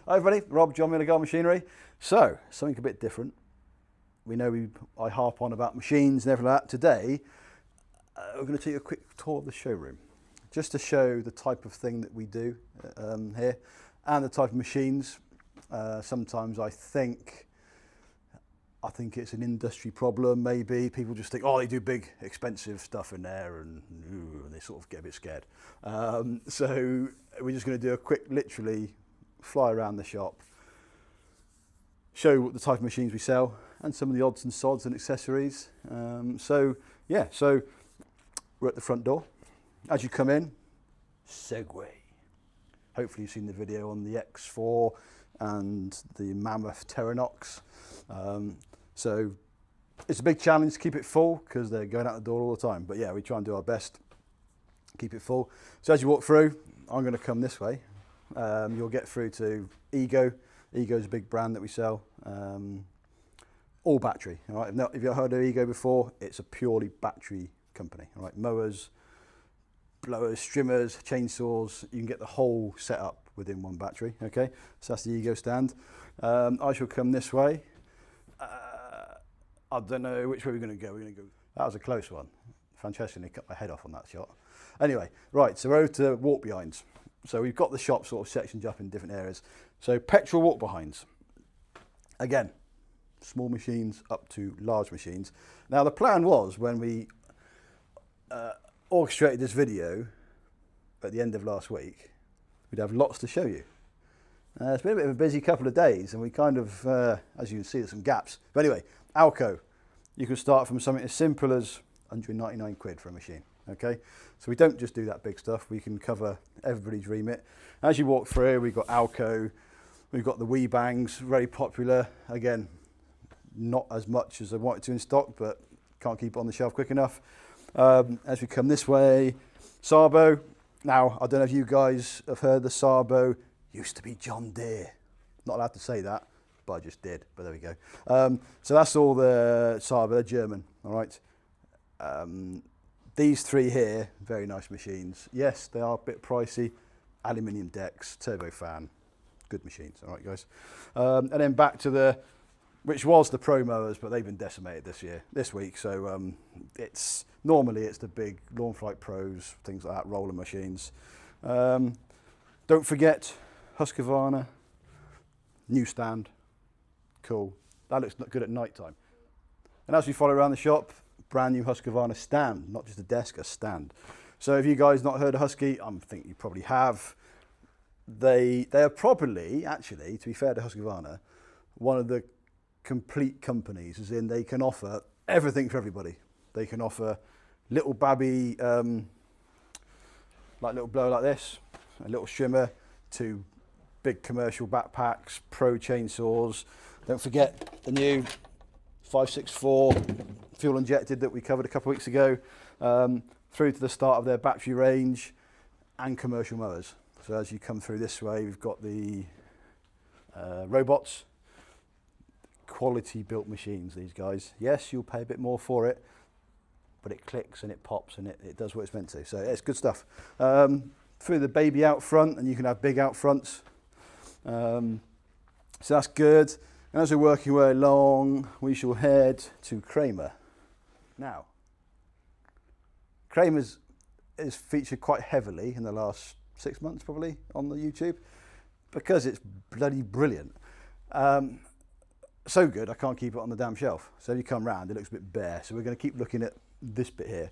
Hi everybody, Rob, John Miller Garden Machinery. So, something a bit different. We know I harp on about machines and everything like that. Today, we're going to take you a quick tour of the showroom, just to show the type of thing that we do here, and the type of machines. Sometimes I think it's an industry problem, maybe. People just think, oh, they do big, expensive stuff in there, and they sort of get a bit scared. So we're just going to do a quick, literally, fly around the shop, show what the type of machines we sell, and some of the odds and sods and accessories. So we're at the front door. As you come in, Segway. Hopefully you've seen the video on the X4 and the Mammoth Terranox. So it's a big challenge to keep it full because they're going out the door all the time. But yeah, we try and do our best, keep it full. So as you walk through, I'm going to come this way. You'll get through to Ego. Ego is a big brand that we sell. All battery. All right. If you've heard of Ego before, it's a purely battery company. All right. Mowers, blowers, trimmers, chainsaws. You can get the whole setup within one battery. Okay. So that's the Ego stand. I shall come this way. I don't know which way we're going to go. That was a close one. Francesca cut my head off on that shot. Anyway, right. So we're over to walk behinds. So we've got the shop sort of sectioned up in different areas. So petrol walk behinds. Again, small machines up to large machines. Now the plan was when we orchestrated this video at the end of last week, we'd have lots to show you. It's been a bit of a busy couple of days and we kind of, as you can see, there's some gaps. But anyway, Alco, you can start from something as simple as 199 quid for a machine. Okay, so we don't just do that big stuff, we can cover everybody's remit. As you walk through, we've got Alco, we've got the Wee Bangs, very popular. Again, not as much as I wanted to in stock, but can't keep it on the shelf quick enough. As we come this way, Sabo. Now, I don't know if you guys have heard the Sabo, used to be John Deere. Not allowed to say that, but I just did, but there we go. So that's all the Sabo, they're German, all right? These three here, very nice machines. Yes, they are a bit pricey. Aluminium decks, turbofan, good machines. All right, guys. And then back to which was the Pro mowers, but they've been decimated this week. So normally it's the big Lawn Flight Pros, things like that, roller machines. Don't forget Husqvarna, new stand, cool. That looks good at night time. And as we follow around the shop, brand new Husqvarna stand, not just a desk, a stand. So if you guys not heard of Husky, I think you probably have. They are probably, actually, to be fair to Husqvarna, one of the complete companies, as in they can offer everything for everybody. They can offer little babby, like little blower like this, a little shimmer, to big commercial backpacks, pro chainsaws. Don't forget the new 564 fuel injected that we covered a couple of weeks ago, through to the start of their battery range and commercial mowers. So as you come through this way, we've got the robots, quality built machines, these guys. Yes, you'll pay a bit more for it, but it clicks and it pops and it does what it's meant to. So it's good stuff. Through the baby out front, and you can have big out fronts. So that's good. And as we're working our way along, we shall head to Kramer. Now, Kramer's is featured quite heavily in the last 6 months, probably, on the YouTube, because it's bloody brilliant. So good, I can't keep it on the damn shelf. So if you come round, it looks a bit bare. So we're going to keep looking at this bit here.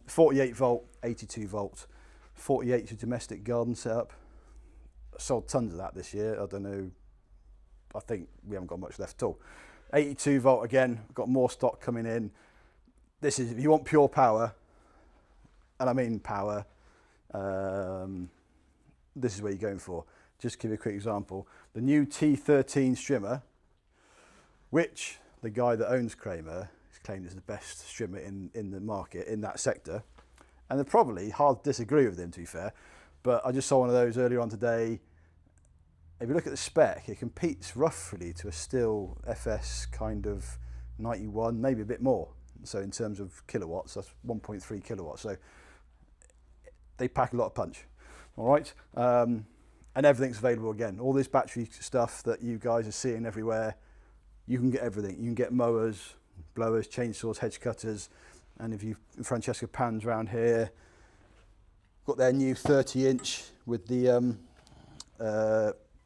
48 volt, 82 volt, 48 to domestic garden setup. Sold tons of that this year. I don't know. I think we haven't got much left at all. 82 volt again, got more stock coming in. This is, if you want pure power, and I mean power, this is what you're going for. Just to give you a quick example. The new T13 strimmer, which the guy that owns Kramer is claimed is the best strimmer in the market, in that sector. And they're probably hard to disagree with him, to be fair. But I just saw one of those earlier on today. If you look at the spec, it competes roughly to a Stihl FS kind of 91, maybe a bit more. So in terms of kilowatts, that's 1.3 kilowatts. So they pack a lot of punch. All right. and everything's available again. All this battery stuff that you guys are seeing everywhere, you can get everything. You can get mowers, blowers, chainsaws, hedge cutters, and if Francesca pans around here, got their new 30-inch with the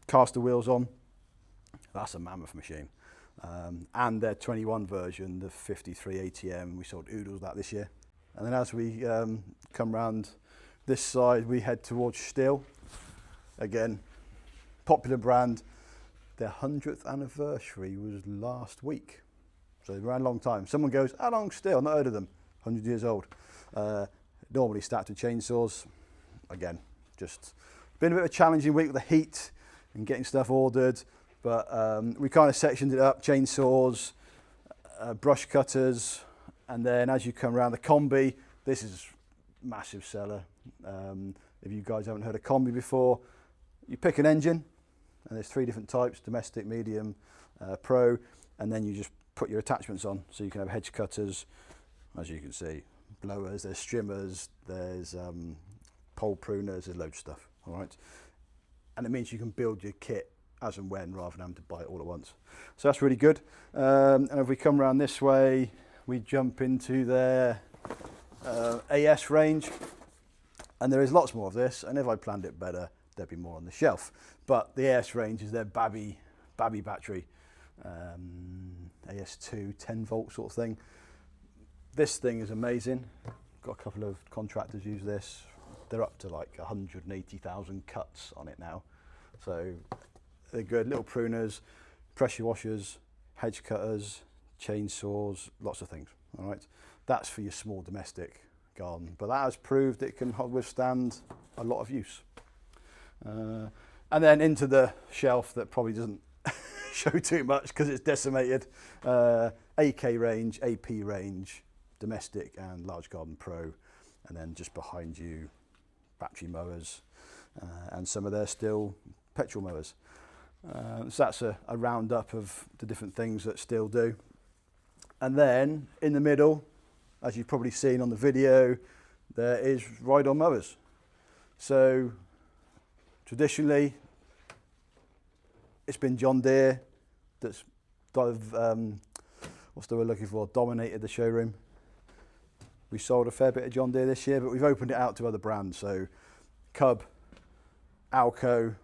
caster wheels on. That's a mammoth machine. And their 21 version, the 53 ATM, we sold oodles of that this year. And then as we come round this side, we head towards Stihl. Again, popular brand. Their 100th anniversary was last week. So they've been around a long time. Someone goes, how long Stihl? Not heard of them. 100 years old. Normally stacked with chainsaws. Again, just been a bit of a challenging week with the heat and getting stuff ordered. But we kind of sectioned it up, chainsaws, brush cutters, and then as you come around the combi, this is a massive seller. If you guys haven't heard of combi before, you pick an engine, and there's 3 different types, domestic, medium, pro, and then you just put your attachments on. So you can have hedge cutters, as you can see, blowers, there's strimmers, there's pole pruners, there's loads of stuff, all right? And it means you can build your kit as and when, rather than having to buy it all at once. So that's really good. And if we come around this way, we jump into their AS range, and there is lots more of this, and if I planned it better, there'd be more on the shelf. But the AS range is their babby battery, AS2, 10 volt sort of thing. This thing is amazing. Got a couple of contractors use this. They're up to like 180,000 cuts on it now. So they're good. Little pruners, pressure washers, hedge cutters, chainsaws, lots of things. All right, that's for your small domestic garden, but that has proved it can withstand a lot of use. And then into the shelf that probably doesn't show too much because it's decimated. AK range, AP range, domestic and large garden pro, and then just behind you, battery mowers, and some of their Stihl petrol mowers. So that's a roundup of the different things that Stihl do. And then in the middle, as you've probably seen on the video, there is ride-on mowers. So traditionally, it's been John Deere that's what's the word looking for, dominated the showroom. We sold a fair bit of John Deere this year, but we've opened it out to other brands. So Cub, Alco.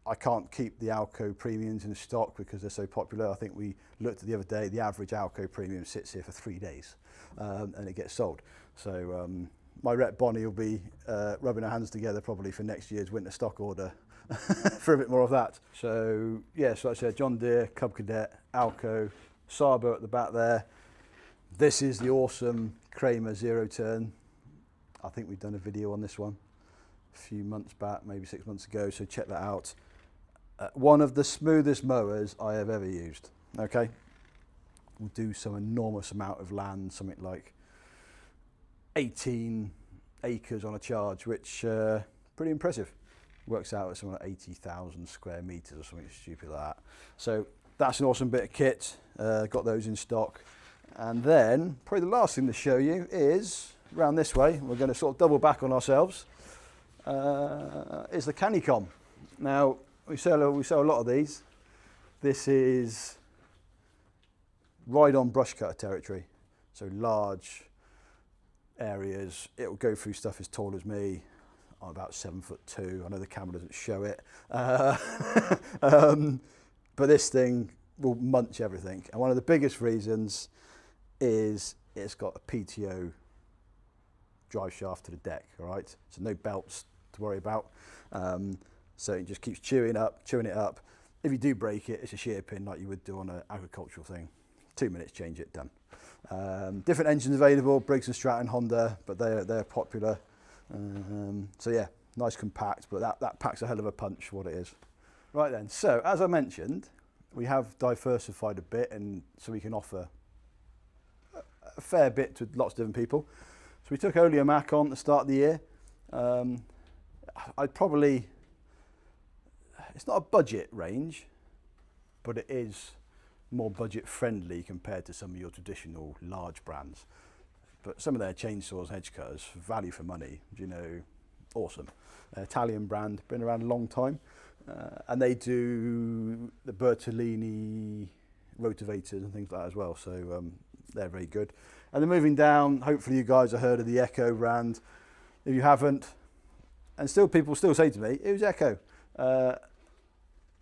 I can't keep the Alco premiums in stock because they're so popular. I think we looked at the other day, the average Alco premium sits here for 3 days and it gets sold. So my rep Bonnie will be rubbing her hands together probably for next year's winter stock order for a bit more of that. So yeah, so I said John Deere, Cub Cadet, Alco, Sabo at the back there. This is the awesome Kramer zero turn. I think we've done a video on this one a few months back, maybe 6 months ago, so check that out. One of the smoothest mowers I have ever used, okay? We'll do some enormous amount of land, something like 18 acres on a charge, which pretty impressive. Works out at something like 80,000 square meters or something stupid like that. So that's an awesome bit of kit, got those in stock. And then probably the last thing to show you is around this way. We're going to sort of double back on ourselves. Is the Canicom. Now we sell a lot of these. This is ride-on brush cutter territory, so large areas. It will go through stuff as tall as me. I'm about 7'2". I know the camera doesn't show it, but this thing will munch everything. And one of the biggest reasons is it's got a PTO drive shaft to the deck. All right, so no belts to worry about. So it just keeps chewing it up. If you do break it, it's a shear pin like you would do on an agricultural thing. 2 minutes, change it, done. Different engines available, Briggs & Stratton, Honda, but they're popular. So yeah, nice compact, but that packs a hell of a punch, what it is. Right then, so as I mentioned, we have diversified a bit, and so we can offer a fair bit to lots of different people. So we took Oleomac on at the start of the year. It's not a budget range, but it is more budget friendly compared to some of your traditional large brands. But some of their chainsaws, hedge cutters, value for money, you know, awesome. Italian brand, been around a long time. And they do the Bertolini rotivators and things like that as well, so they're very good. And then moving down, hopefully you guys have heard of the Echo brand. If you haven't, and still people still say to me, it was Echo. The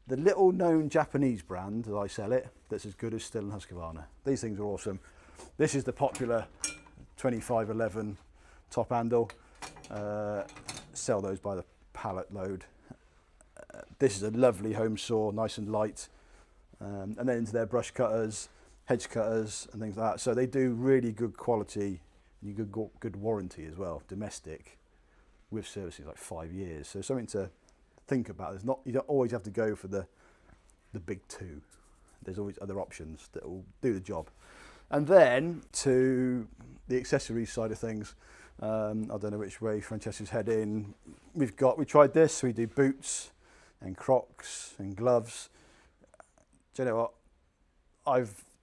little known Japanese brand that I sell it, that's as good as Stihl and Husqvarna. These things are awesome. This is the popular 2511 top handle. Sell those by the pallet load. This is a lovely home saw, nice and light. And then into their brush cutters, hedge cutters and things like that. So they do really good quality and good warranty as well, domestic, with services like 5 years. So something to think about. You don't always have to go for the big two. There's always other options that will do the job. And then to the accessories side of things, I don't know which way Francesca's heading. We tried this. We do boots and Crocs and gloves. Do you know what?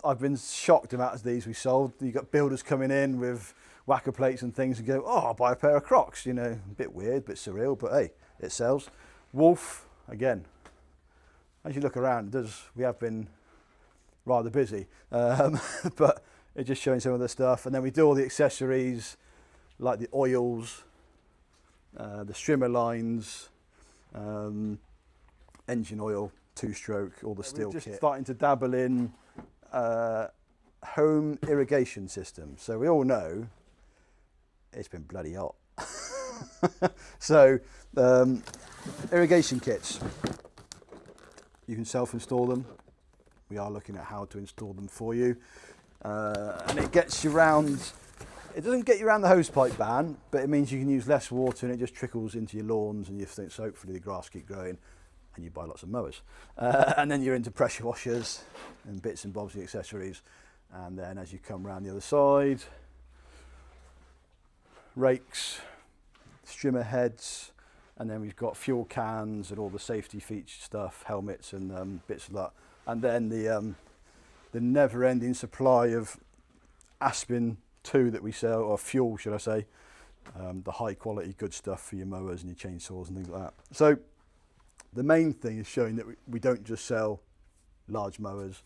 I've been shocked the amount of these we sold. You got builders coming in with whacker plates and things and go, oh, I'll buy a pair of Crocs. You know, a bit weird, a bit surreal, but hey, it sells. Wolf, again, as you look around, we have been rather busy, but it's just showing some of the stuff. And then we do all the accessories, like the oils, the strimmer lines, engine oil, two-stroke, all the steel kit. We're just starting to dabble in home irrigation systems. So we all know it's been bloody hot. So irrigation kits, you can self-install them. We are looking at how to install them for you. And it gets you around, it doesn't get you around the hosepipe ban, but it means you can use less water and it just trickles into your lawns and so hopefully the grass keep growing and you buy lots of mowers. And then you're into pressure washers and bits and bobs of accessories. And then as you come around the other side, rakes, strimmer heads, and then we've got fuel cans and all the safety feature stuff, helmets and bits of that. And then the never-ending supply of Aspen 2 that we sell, or fuel should I say, the high quality good stuff for your mowers and your chainsaws and things like that. So the main thing is showing that we don't just sell large mowers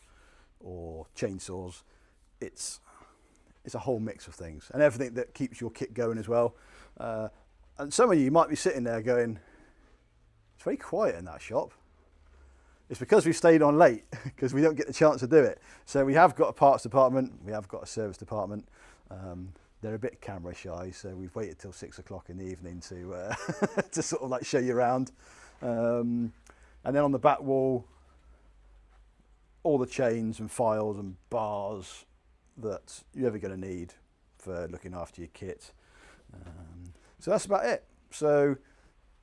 or chainsaws. It's a whole mix of things and everything that keeps your kit going as well. And some of you might be sitting there going, it's very quiet in that shop. It's because we've stayed on late because we don't get the chance to do it. So we have got a parts department, we have got a service department. They're a bit camera shy, so we've waited till 6 o'clock in the evening to to sort of like show you around. And then on the back wall, all the chains and files and bars that you're ever going to need for looking after your kit. So that's about it. So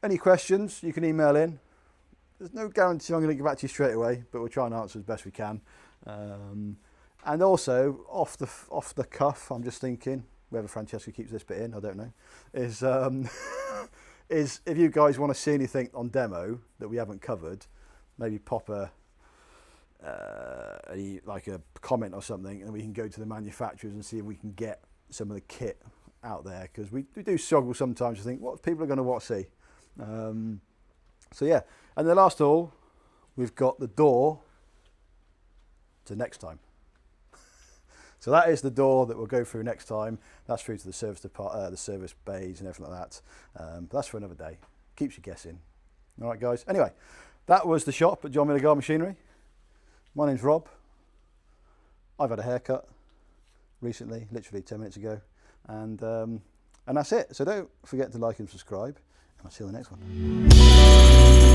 any questions, you can email in. There's no guarantee I'm going to get back to you straight away, but we'll try and answer as best we can. And also, off the cuff, I'm just thinking, whether Francesca keeps this bit in, I don't know, is if you guys want to see anything on demo that we haven't covered, maybe pop a comment or something, and we can go to the manufacturers and see if we can get some of the kit out there, because we do struggle sometimes to think what people are going to want to see. So yeah, and the last of all, we've got the door to next time. So that is the door that we'll go through next time. That's through to the service the service bays and everything like that. But that's for another day. Keeps you guessing. All right, guys. Anyway, that was the shop at John Miller Garden Machinery. My name's Rob. I've had a haircut recently, literally 10 minutes ago, and that's it. So don't forget to like and subscribe, and I'll see you on the next one.